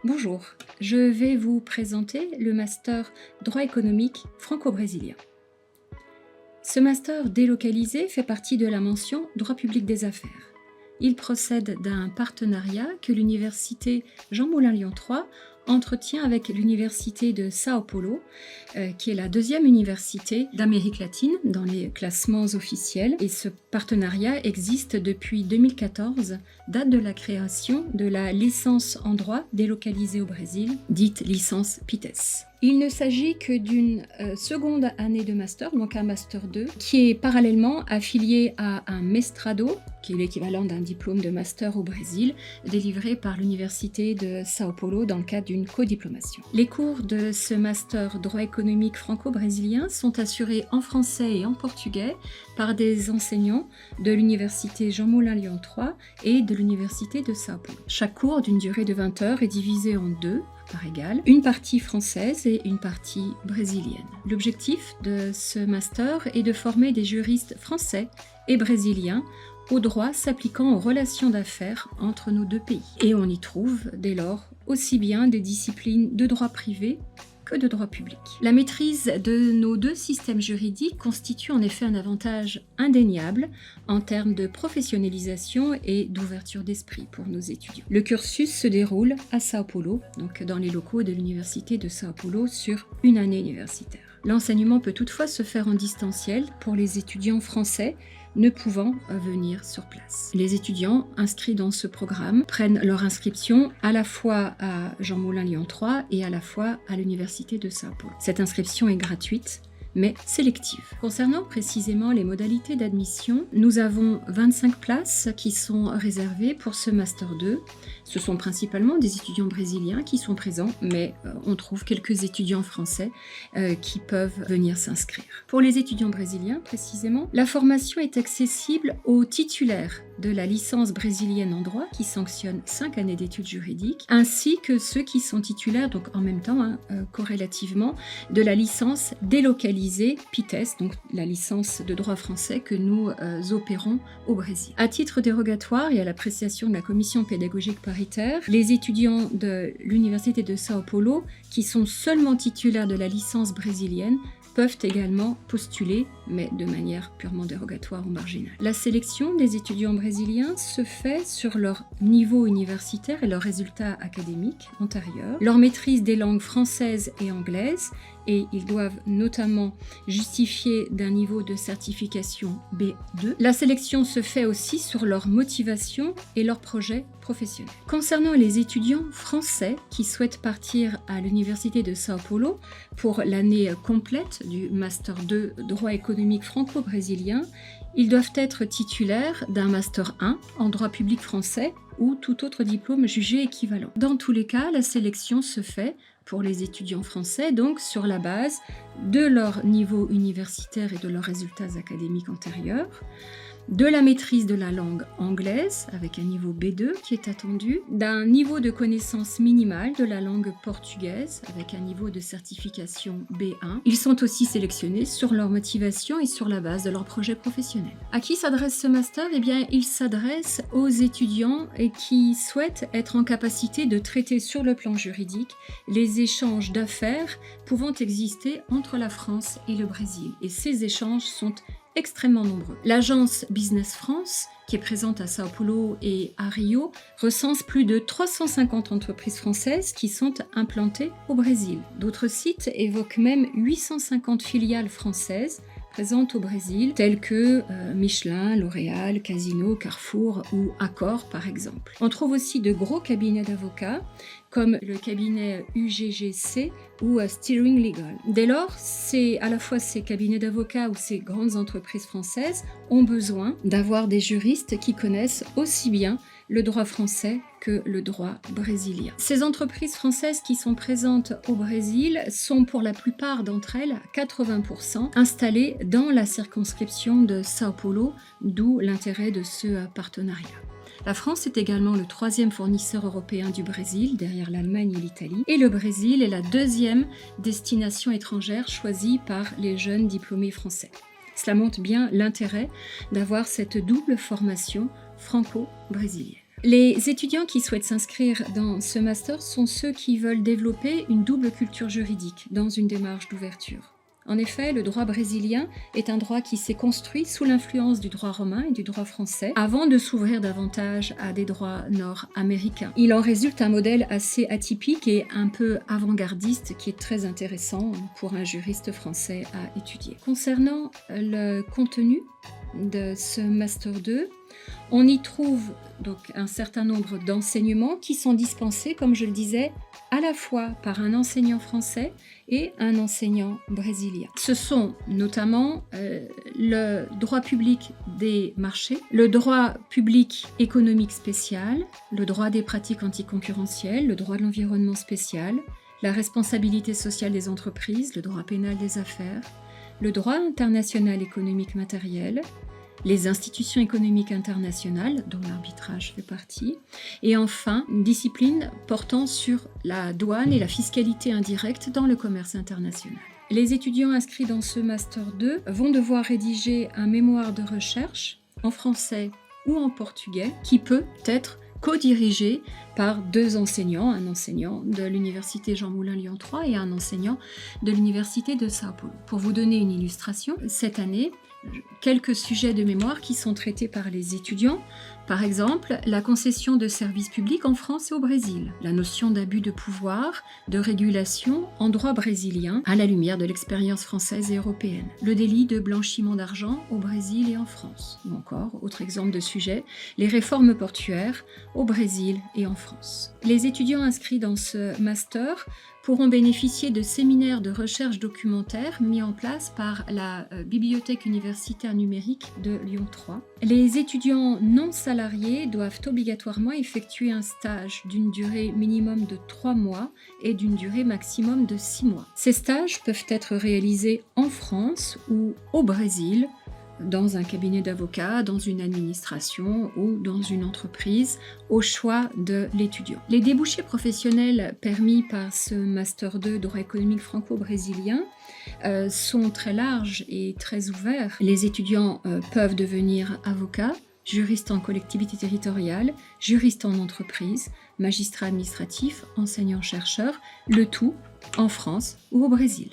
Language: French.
Bonjour, je vais vous présenter le master droit économique franco-brésilien. Ce master délocalisé fait partie de la mention droit public des affaires. Il procède d'un partenariat que l'université Jean Moulin Lyon 3 entretient avec l'université de Sao Paulo, qui est la deuxième université d'Amérique latine dans les classements officiels. Et ce partenariat existe depuis 2014, date de la création de la licence en droit délocalisée au Brésil, dite licence PITES. Il ne s'agit que d'une seconde année de master, donc un master 2, qui est parallèlement affilié à un mestrado, qui est l'équivalent d'un diplôme de master au Brésil, délivré par l'université de Sao Paulo dans le cadre d'une codiplomation. Les cours de ce master droit économique franco-brésilien sont assurés en français et en portugais par des enseignants de l'université Jean Moulin Lyon 3 et de l'université de Sao Paulo. Chaque cours d'une durée de 20 heures est divisé en deux, par égale, une partie française et une partie brésilienne. L'objectif de ce master est de former des juristes français et brésiliens au droit s'appliquant aux relations d'affaires entre nos deux pays. Et on y trouve, dès lors, aussi bien des disciplines de droit privé que de droit public. La maîtrise de nos deux systèmes juridiques constitue en effet un avantage indéniable en termes de professionnalisation et d'ouverture d'esprit pour nos étudiants. Le cursus se déroule à Sao Paulo, donc dans les locaux de l'université de Sao Paulo, sur une année universitaire. L'enseignement peut toutefois se faire en distanciel pour les étudiants français ne pouvant venir sur place. Les étudiants inscrits dans ce programme prennent leur inscription à la fois à Jean Moulin Lyon 3 et à la fois à l'université de Sao Paulo. Cette inscription est gratuite, mais sélective. Concernant précisément les modalités d'admission, nous avons 25 places qui sont réservées pour ce Master 2. Ce sont principalement des étudiants brésiliens qui sont présents, mais on trouve quelques étudiants français qui peuvent venir s'inscrire. Pour les étudiants brésiliens, précisément, la formation est accessible aux titulaires de la licence brésilienne en droit, qui sanctionne 5 années d'études juridiques, ainsi que ceux qui sont titulaires, donc en même temps, corrélativement, de la licence délocalisée PITES, donc la licence de droit français que nous opérons au Brésil. À titre dérogatoire et à l'appréciation de la commission pédagogique paritaire, les étudiants de l'université de Sao Paulo, qui sont seulement titulaires de la licence brésilienne, peuvent également postuler, mais de manière purement dérogatoire ou marginale. La sélection des étudiants brésiliens se fait sur leur niveau universitaire et leurs résultats académiques antérieurs, leur maîtrise des langues françaises et anglaises, et ils doivent notamment justifier d'un niveau de certification B2. La sélection se fait aussi sur leur motivation et leur projet professionnel. Concernant les étudiants français qui souhaitent partir à l'université de Sao Paulo pour l'année complète du Master 2 droit économique franco-brésilien, ils doivent être titulaires d'un Master 1 en droit public français ou tout autre diplôme jugé équivalent. Dans tous les cas, la sélection se fait pour les étudiants français, donc sur la base de leur niveau universitaire et de leurs résultats académiques antérieurs, de la maîtrise de la langue anglaise, avec un niveau B2 qui est attendu, d'un niveau de connaissance minimale de la langue portugaise, avec un niveau de certification B1. Ils sont aussi sélectionnés sur leur motivation et sur la base de leur projet professionnel. À qui s'adresse ce master ? Eh bien, il s'adresse aux étudiants qui souhaitent être en capacité de traiter sur le plan juridique les échanges d'affaires pouvant exister entre la France et le Brésil. Et ces échanges sont extrêmement nombreux. L'agence Business France, qui est présente à Sao Paulo et à Rio, recense plus de 350 entreprises françaises qui sont implantées au Brésil. D'autres sites évoquent même 850 filiales françaises présentes au Brésil, telles que Michelin, L'Oréal, Casino, Carrefour ou Accor par exemple. On trouve aussi de gros cabinets d'avocats comme le cabinet UGGC ou Steering Legal. Dès lors, c'est à la fois ces cabinets d'avocats ou ces grandes entreprises françaises ont besoin d'avoir des juristes qui connaissent aussi bien le droit français que le droit brésilien. Ces entreprises françaises qui sont présentes au Brésil sont pour la plupart d'entre elles, 80%, installées dans la circonscription de Sao Paulo, d'où l'intérêt de ce partenariat. La France est également le 3e fournisseur européen du Brésil, derrière l'Allemagne et l'Italie, et le Brésil est la 2e destination étrangère choisie par les jeunes diplômés français. Cela montre bien l'intérêt d'avoir cette double formation franco-brésilienne. Les étudiants qui souhaitent s'inscrire dans ce master sont ceux qui veulent développer une double culture juridique dans une démarche d'ouverture. En effet, le droit brésilien est un droit qui s'est construit sous l'influence du droit romain et du droit français avant de s'ouvrir davantage à des droits nord-américains. Il en résulte un modèle assez atypique et un peu avant-gardiste qui est très intéressant pour un juriste français à étudier. Concernant le contenu de ce Master 2, on y trouve donc un certain nombre d'enseignements qui sont dispensés, comme je le disais, à la fois par un enseignant français et un enseignant brésilien. Ce sont notamment le droit public des marchés, le droit public économique spécial, le droit des pratiques anticoncurrentielles, le droit de l'environnement spécial, la responsabilité sociale des entreprises, le droit pénal des affaires, le droit international économique matériel, les institutions économiques internationales, dont l'arbitrage fait partie, et enfin une discipline portant sur la douane et la fiscalité indirecte dans le commerce international. Les étudiants inscrits dans ce Master 2 vont devoir rédiger un mémoire de recherche en français ou en portugais qui peut être co-dirigé par deux enseignants, un enseignant de l'université Jean Moulin Lyon 3 et un enseignant de l'université de Sao Paulo. Pour vous donner une illustration, cette année, quelques sujets de mémoire qui sont traités par les étudiants. Par exemple, la concession de services publics en France et au Brésil, la notion d'abus de pouvoir, de régulation en droit brésilien à la lumière de l'expérience française et européenne, le délit de blanchiment d'argent au Brésil et en France, ou encore, autre exemple de sujet, les réformes portuaires au Brésil et en France. Les étudiants inscrits dans ce master pourront bénéficier de séminaires de recherche documentaire mis en place par la Bibliothèque universitaire numérique de Lyon 3. Les étudiants non salariés doivent obligatoirement effectuer un stage d'une durée minimum de 3 mois et d'une durée maximum de 6 mois. Ces stages peuvent être réalisés en France ou au Brésil, dans un cabinet d'avocat, dans une administration ou dans une entreprise, au choix de l'étudiant. Les débouchés professionnels permis par ce Master 2 droit économique franco-brésilien sont très larges et très ouverts. Les étudiants peuvent devenir avocats, juristes en collectivité territoriale, juristes en entreprise, magistrats administratifs, enseignants-chercheurs, le tout en France ou au Brésil.